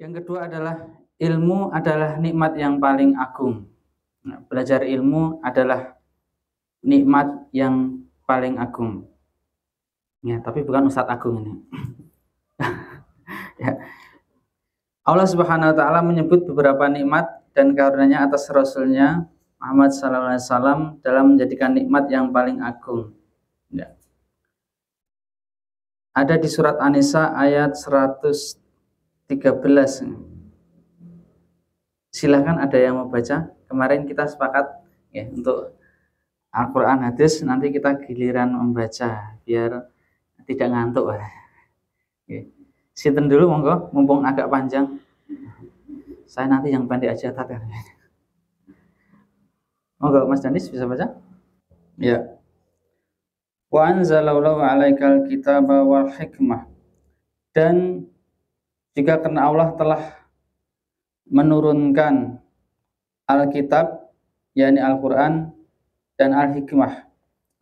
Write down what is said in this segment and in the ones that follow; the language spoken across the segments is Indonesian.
Yang kedua adalah ilmu adalah nikmat yang paling agung. Nah, belajar ilmu adalah nikmat yang paling agung. Ya, tapi bukan Ustadz Agung ini. Ya. Allah Subhanahu wa taala menyebut beberapa nikmat dan karunia atas Rasulnya Muhammad sallallahu alaihi wasallam dalam menjadikan nikmat yang paling agung. Ya. Ada di surat An-Nisa ayat 113. Silahkan ada yang mau baca. Kemarin kita sepakat ya untuk Al-Quran hadis, nanti kita giliran membaca biar tidak ngantuk. Ya. Sinten dulu monggo, mumpung agak panjang. Saya nanti yang pendek aja tak. Monggo Mas Danis bisa baca? Ya. Wa anzalallahu 'alaikal kitaba wal hikmah. Dan juga karena Allah telah menurunkan Alkitab, yakni Al-Quran dan Al-Hikmah.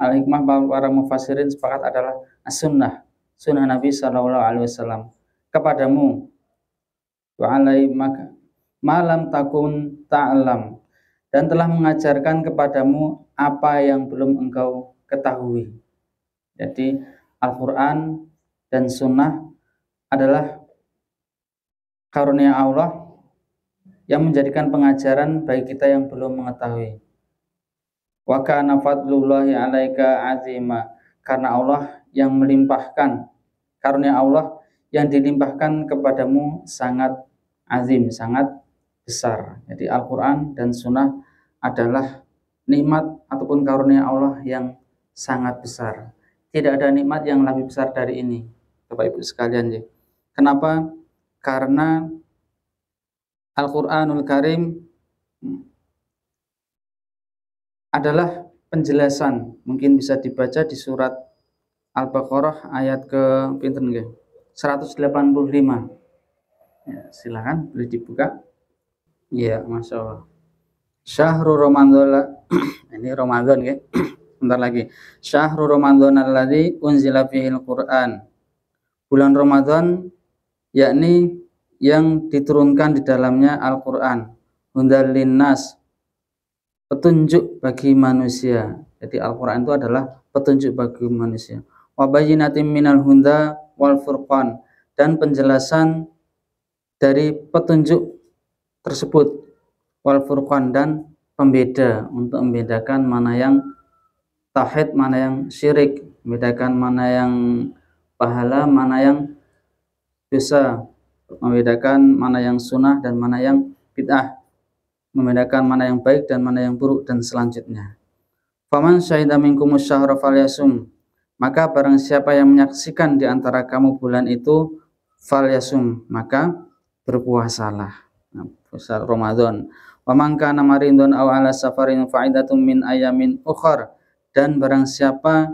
Al-Hikmah para mufassirin sepakat adalah as-sunnah, sunnah Nabi sallallahu alaihi wasallam kepadamu. Wa alai maka malam takun ta'lam, dan telah mengajarkan kepadamu apa yang belum engkau ketahui. Jadi Al-Quran dan sunnah adalah karunia Allah yang menjadikan pengajaran bagi kita yang belum mengetahui. Wa kana fadlullahi 'alaika 'azima, karena Allah yang melimpahkan, karunia Allah yang dilimpahkan kepadamu sangat azim, sangat besar. Jadi Al-Quran dan Sunnah adalah nikmat ataupun karunia Allah yang sangat besar. Tidak ada nikmat yang lebih besar dari ini, Bapak Ibu sekalian. Ya. Kenapa? Karena Al-Quranul Karim adalah penjelasan, mungkin bisa dibaca di surat Al-Baqarah ayat ke pinten nggih? 185. Ya, silakan boleh dibuka. Iya, Masya Allah. Syahrul Ramadan, ini Ramadan nggih. Bentar lagi. Syahrul Ramadan alladzi unzila fihil Qur'an. Bulan Ramadan yakni yang diturunkan di dalamnya Al-Qur'an. Hudal linnas, petunjuk bagi manusia. Jadi Al-Quran itu adalah petunjuk bagi manusia. Wa bayyinatin minal huda wal furqan, dan penjelasan dari petunjuk tersebut, wal furqan, dan pembeda untuk membedakan mana yang tauhid, mana yang syirik, membedakan mana yang pahala, mana yang dosa, membedakan mana yang sunnah dan mana yang bid'ah, membedakan mana yang baik dan mana yang buruk, dan selanjutnya. Faman syahida minkumus syahra falyasum, maka barang siapa yang menyaksikan di antara kamu bulan itu, falyasum, maka berpuasalah. Puasa Ramadan. Wa man kana maridun aw ala safarin fa'idatun min ayamin ukhar, dan barang siapa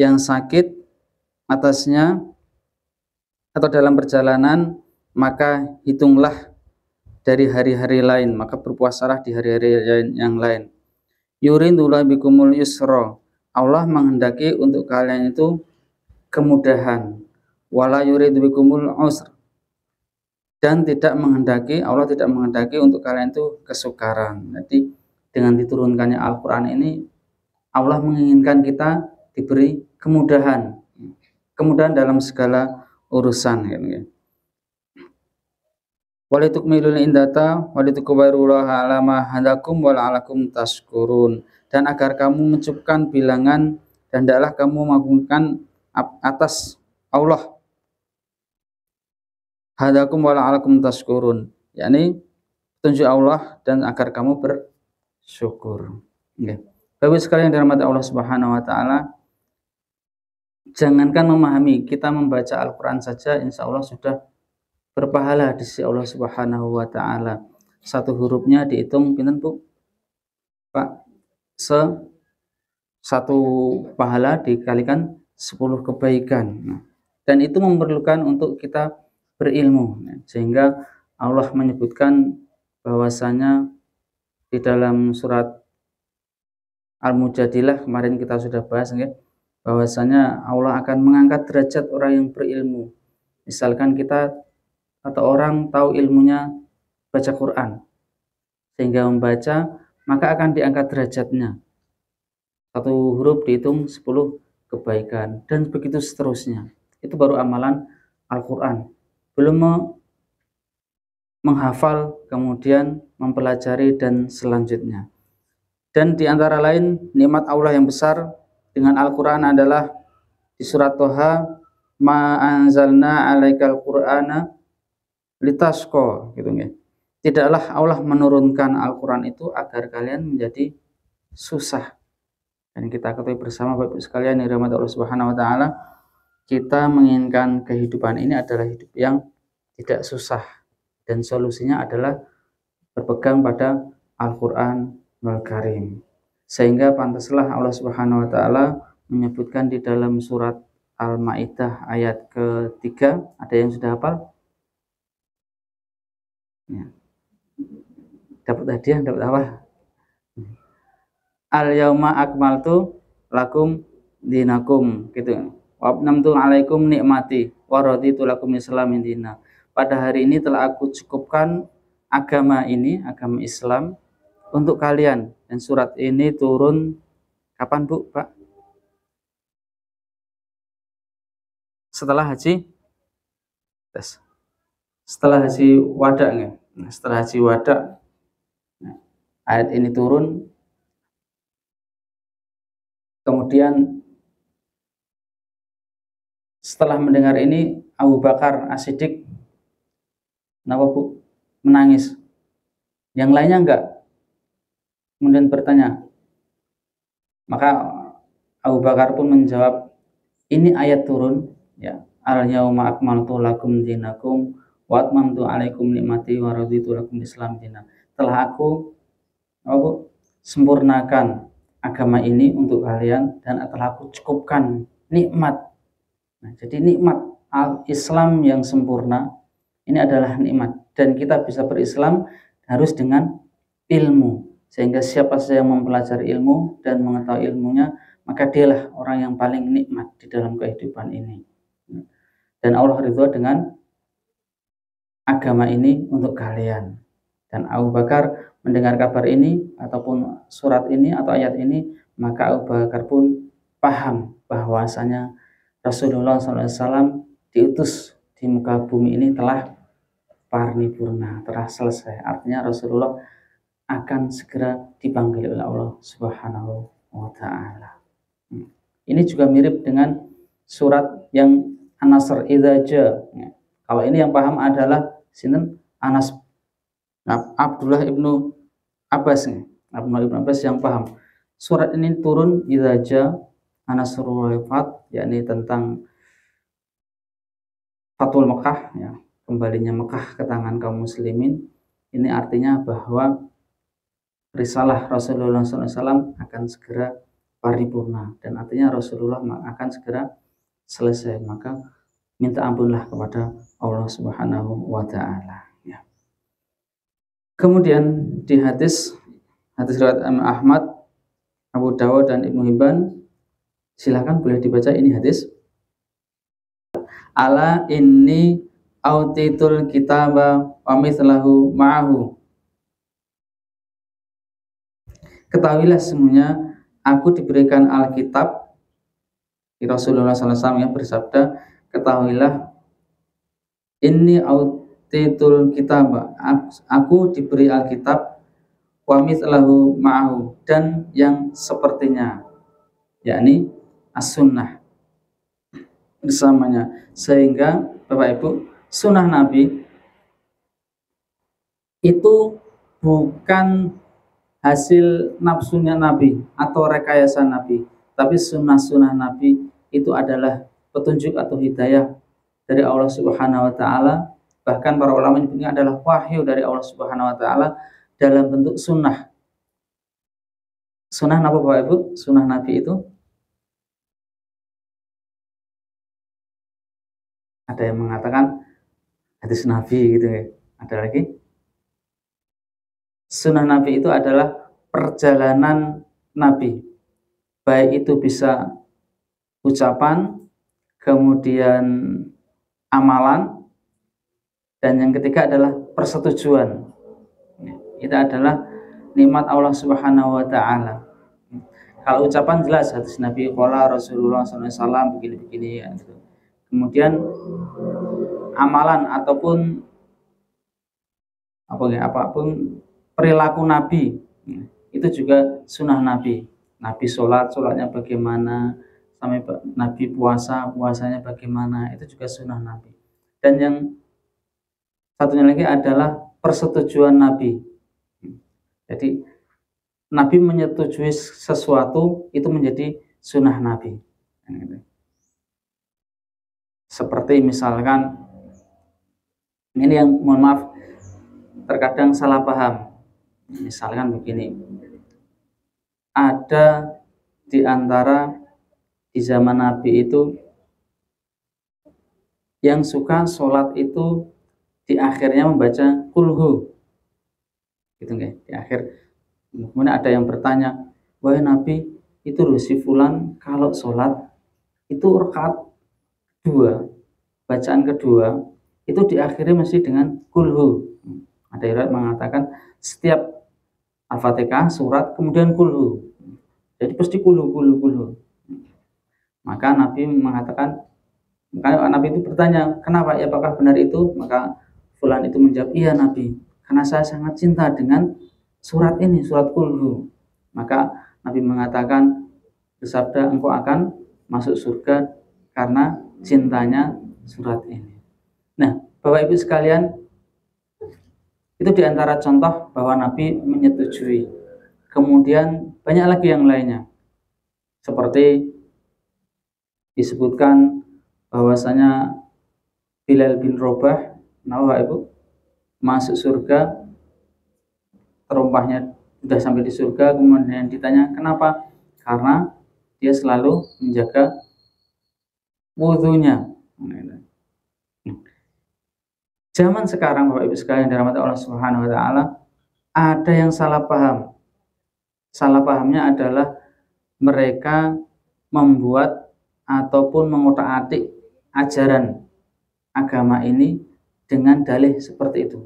yang sakit atasnya atau dalam perjalanan, maka hitunglah dari hari-hari lain, maka berpuasalah di hari-hari yang lain. Yuridullahu bikumul yusra, Allah menghendaki untuk kalian itu kemudahan. Wala yuridu bikumul usra, dan Allah tidak menghendaki untuk kalian itu kesukaran. Jadi dengan diturunkannya Al-Quran ini, Allah menginginkan kita diberi kemudahan dalam segala urusan. Walitukmilul indata walitukbarullaha ala ma hadakum wa la'alakum tashkurun, dan agar kamu mencukupkan bilangan dan hendaklah kamu mengagungkan atas Allah hadakum wa la'alakum tashkurun, yakni petunjuk Allah dan agar kamu bersyukur. Okay. Bapak sekalian yang dirahmati Allah Subhanahu wa taala, jangankan memahami, kita membaca Al-Quran saja insya Allah sudah berpahala di sisi Allah Subhanahu wa taala. Satu hurufnya dihitung pinten Bu? Pak, satu pahala dikalikan 10 kebaikan. Nah, dan itu memerlukan untuk kita berilmu. Nah, sehingga Allah menyebutkan bahwasanya di dalam surat Al-Mujadilah kemarin kita sudah bahas, bahwasanya Allah akan mengangkat derajat orang yang berilmu. Misalkan kita atau orang tahu ilmunya baca Quran sehingga membaca, maka akan diangkat derajatnya. Satu huruf dihitung 10 kebaikan dan begitu seterusnya. Itu baru amalan Al-Quran. Belum menghafal, kemudian mempelajari dan selanjutnya. Dan di antara lain nikmat Allah yang besar dengan Al-Quran adalah di surat Toha, ma anzalna alaikal qur'ana litasqa, gitu ya. Tidaklah Allah menurunkan Al-Quran itu agar kalian menjadi susah. Dan kita ketahui bersama Bapak Ibu sekalian yang dirahmati Allah Subhanahu wa taala, kita menginginkan kehidupan ini adalah hidup yang tidak susah, dan solusinya adalah berpegang pada Al-Qur'anul Karim. Sehingga pantaslah Allah Subhanahu wa taala menyebutkan di dalam surat Al-Maidah ayat ketiga. Ada yang sudah hafal? Ya. Dapat hadiah, dapat apa? Al-yauma akmaltu lakum dinakum, gitu. Wa atmamtu alaikum nikmati wa raditu lakum islamin dina. Pada hari ini telah aku cukupkan agama ini, agama Islam untuk kalian. Dan surat ini turun kapan, Bu, Pak? Setelah haji? Setelah haji wada, nggak? Nah, setelah haji wada ayat ini turun. Kemudian setelah mendengar ini Abu Bakar As-Siddiq, kenapa, Bu? Menangis. Yang lainnya enggak. Kemudian bertanya. Maka Abu Bakar pun menjawab, ini ayat turun, ya. Al-yauma akmaltu lakum dinakum wa atmamtu alaikum nikmati wa raditu lakum islam dina. Telah aku sempurnakan agama ini untuk kalian dan telah aku cukupkan nikmat. Nah, jadi nikmat Islam yang sempurna ini adalah nikmat, dan kita bisa berislam harus dengan ilmu, sehingga siapa saja yang mempelajari ilmu dan mengetahui ilmunya, maka dialah orang yang paling nikmat di dalam kehidupan ini. Dan Allah ridho dengan agama ini untuk kalian. Dan Abu Bakar mendengar kabar ini ataupun surat ini atau ayat ini, maka Abu Bakar pun paham bahwasanya Rasulullah SAW diutus di muka bumi ini telah paripurna, telah selesai. Artinya Rasulullah akan segera dipanggil oleh Allah Subhanahu wa taala. Ini juga mirip dengan surat yang An-Nasr idza ja. Kalau ini yang paham adalah sinten? Anas Abdullah ibnu Abbas. Abdullah ibnu Abbas yang paham. Surat ini turun idza ja An-Nasrul Wafat, yakni tentang Fathul Mekah, ya, kembalinya Mekah ke tangan kaum muslimin. Ini artinya bahwa risalah Rasulullah SAW akan segera paripurna, dan artinya Rasulullah akan segera selesai. Maka minta ampunlah kepada Allah Subhanahu wa taala, ya. Kemudian di hadis riwayat Ahmad, Abu Dawud dan Ibnu Hibban, silakan boleh dibaca ini hadis. Ala inni autitul kitaba wa mithlahu ma'ahu. Ketahuilah semuanya aku diberikan Alkitab. Rasulullah SAW yang bersabda, ketahuilah inni autitul kitab, aku diberi Alkitab, wa mithlahu ma'ahu, dan yang sepertinya, yakni as-sunnah bersamanya. Sehingga Bapak Ibu, sunnah Nabi itu bukan hasil nafsunya Nabi atau rekayasa Nabi, tapi sunnah-sunnah Nabi itu adalah petunjuk atau hidayah dari Allah Subhanahu wa taala. Bahkan para ulama menyebutnya adalah wahyu dari Allah Subhanahu wa taala dalam bentuk sunnah. Sunnah apa Bapak Ibu? Sunnah Nabi itu ada yang mengatakan hadis Nabi, gitu ya. Ada lagi. Sunnah Nabi itu adalah perjalanan Nabi, baik itu bisa ucapan, kemudian amalan, Dan yang ketiga adalah persetujuan. Itu adalah nikmat Allah Subhanahu wa taala. Kalau ucapan jelas hadis Nabi qala Rasulullah SAW begini-begini ya. Kemudian amalan ataupun apapun perilaku Nabi itu juga sunnah Nabi. Nabi sholatnya bagaimana, sampai Nabi puasanya bagaimana, itu juga sunnah Nabi. Dan yang satunya lagi adalah persetujuan Nabi. Jadi Nabi menyetujui sesuatu itu menjadi sunnah Nabi. Seperti misalkan, ini yang mohon maaf terkadang salah paham. Misalkan begini, ada di antara di zaman Nabi itu yang suka sholat itu di akhirnya membaca kulhu, gitu nggak? Di akhir. Kemudian ada yang bertanya, wahai Nabi, itu loh si fulan kalau sholat itu rakaat kedua, bacaan kedua itu diakhiri mesti dengan kulhu. Ada riwayat mengatakan setiap Al-Fatihah surat kemudian kulhu, jadi pasti kulhu. Maka Nabi mengatakan, maka Nabi itu bertanya, kenapa ya, apakah benar itu? Maka fulan itu menjawab, iya Nabi, karena saya sangat cinta dengan surat ini, surat kulhu. Maka Nabi mengatakan, bersabda, engkau akan masuk surga karena cintanya surat ini. Nah, Bapak Ibu sekalian, itu diantara contoh bahwa Nabi menyetujui. Kemudian banyak lagi yang lainnya, seperti disebutkan bahwasanya Bilal bin Rabah, Bapak Ibu, masuk surga, terompahnya sudah sampai di surga, kemudian ditanya kenapa? Karena dia selalu menjaga wudhunya. Zaman sekarang Bapak Ibu sekalian dirahmati Allah Subhanahu wa taala, ada yang salah paham. Salah pahamnya adalah mereka membuat ataupun mengotak-atik ajaran agama ini dengan dalih seperti itu.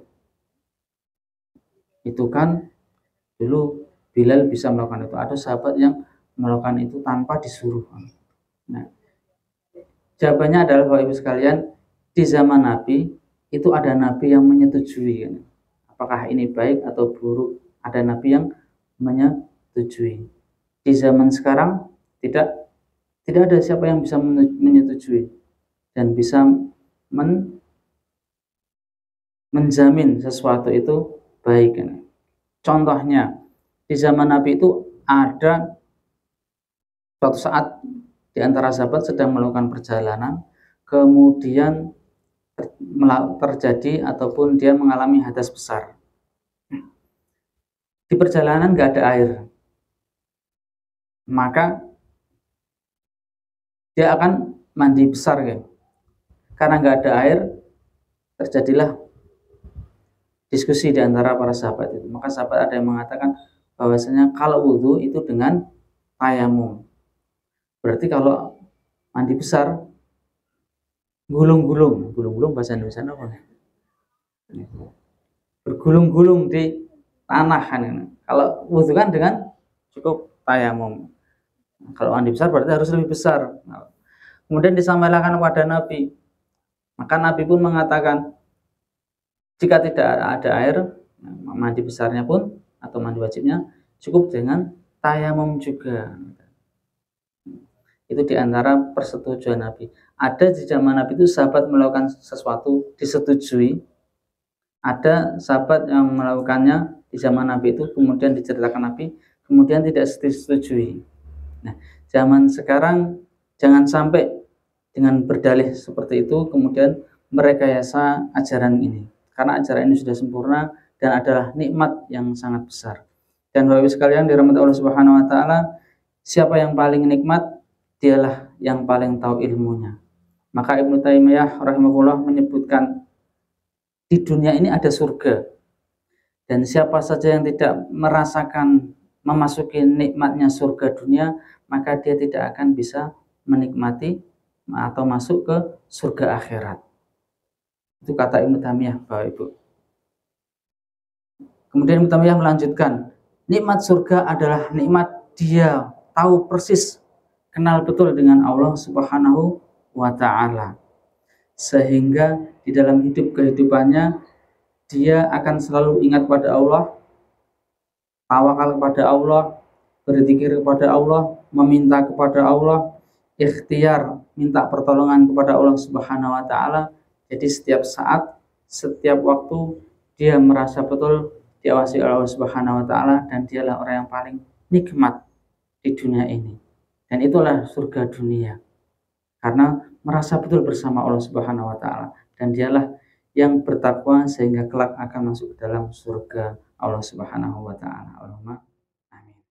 Itu kan dulu Bilal bisa melakukan itu. Ada sahabat yang melakukan itu tanpa disuruh. Nah, jawabannya adalah Bapak Ibu sekalian, di zaman Nabi itu ada Nabi yang menyetujui. Apakah ini baik atau buruk? Ada Nabi yang menyetujui. Di zaman sekarang tidak ada siapa yang bisa menyetujui dan bisa menjamin sesuatu itu baik. Contohnya, di zaman Nabi itu ada suatu saat di antara sahabat sedang melakukan perjalanan, kemudian terjadi ataupun dia mengalami hadas besar. Di perjalanan nggak ada air, maka dia akan mandi besar ya. Karena nggak ada air, terjadilah diskusi di antara para sahabat itu. Maka sahabat ada yang mengatakan bahwasanya kalau wudhu itu dengan tayamum. Berarti kalau mandi besar gulung-gulung bahasa Indonesia apa? Bergulung-gulung di tanah kan. Kalau wudhu kan dengan cukup tayamum. Kalau mandi besar berarti harus lebih besar. Kemudian disampaikan kepada Nabi. Maka Nabi pun mengatakan, jika tidak ada air, mandi besarnya pun atau mandi wajibnya cukup dengan tayamum juga. Itu diantara persetujuan Nabi. Ada di zaman Nabi itu sahabat melakukan sesuatu disetujui, ada sahabat yang melakukannya di zaman Nabi itu kemudian diceritakan Nabi, kemudian tidak disetujui. Nah, zaman sekarang jangan sampai dengan berdalih seperti itu kemudian merekayasa ajaran ini, karena ajaran ini sudah sempurna dan adalah nikmat yang sangat besar. Dan Bapak Ibu sekalian dirahmati Allah Subhanahu wa taala, siapa yang paling nikmat, dialah yang paling tahu ilmunya. Maka Ibnu Taimiyah rahimahullah menyebutkan di dunia ini ada surga, dan siapa saja yang tidak merasakan memasuki nikmatnya surga dunia, maka dia tidak akan bisa menikmati atau masuk ke surga akhirat. Itu kata Ibnu Taimiyah, Bapak Ibu. Kemudian Ibnu Taimiyah melanjutkan, nikmat surga adalah nikmat dia tahu persis, kenal betul dengan Allah Subhanahu wa Ta'ala, sehingga di dalam kehidupannya dia akan selalu ingat pada Allah, tawakal kepada Allah, berzikir kepada Allah, meminta kepada Allah, ikhtiar minta pertolongan kepada Allah Subhanahu wa Ta'ala. Jadi setiap saat, setiap waktu dia merasa betul diawasi oleh Allah Subhanahu wa Ta'ala, dan dialah orang yang paling nikmat di dunia ini. Dan itulah surga dunia, karena merasa betul bersama Allah Subhanahu wa Ta'ala, dan dialah yang bertakwa sehingga kelak akan masuk ke dalam surga Allah Subhanahu wa Ta'ala. Allahumma